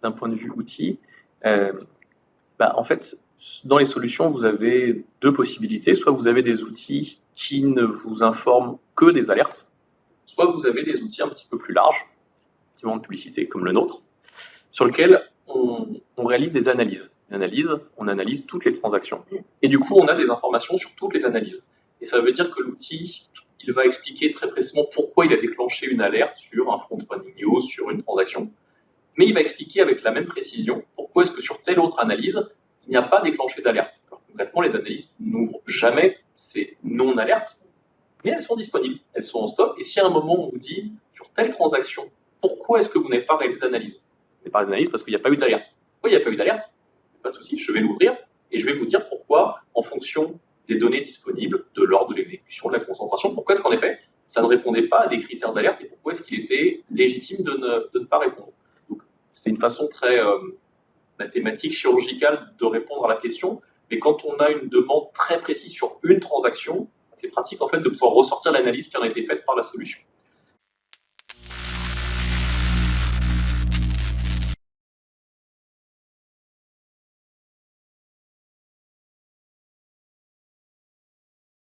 d'un point de vue outil, euh, en fait, dans les solutions, vous avez deux possibilités. Soit vous avez des outils qui ne vous informent que des alertes, soit vous avez des outils un petit peu plus larges, effectivement de publicité comme le nôtre, sur lequel on réalise des analyses. On analyse toutes les transactions. Et du coup, on a des informations sur toutes les analyses. Et ça veut dire que l'outil, il va expliquer très précisément pourquoi il a déclenché une alerte sur un front running news, sur une transaction. Mais il va expliquer avec la même précision pourquoi est-ce que sur telle autre analyse, il n'y a pas déclenché d'alerte. Alors concrètement, les analystes n'ouvrent jamais ces non-alertes, mais elles sont disponibles, elles sont en stock. Et si à un moment on vous dit, sur telle transaction, pourquoi est-ce que vous n'avez pas réalisé d'analyse? Vous n'avez pas réalisé d'analyse parce qu'il n'y a pas eu d'alerte. Pourquoi il n'y a pas eu d'alerte? Pas de souci, je vais l'ouvrir et je vais vous dire pourquoi, en fonction des données disponibles, de l'ordre de l'exécution, de la concentration, pourquoi est-ce qu'en effet, ça ne répondait pas à des critères d'alerte et pourquoi est-ce qu'il était légitime de ne pas répondre. Donc, c'est une façon très mathématique, chirurgicale de répondre à la question, mais quand on a une demande très précise sur une transaction, c'est pratique en fait de pouvoir ressortir l'analyse qui en a été faite par la solution.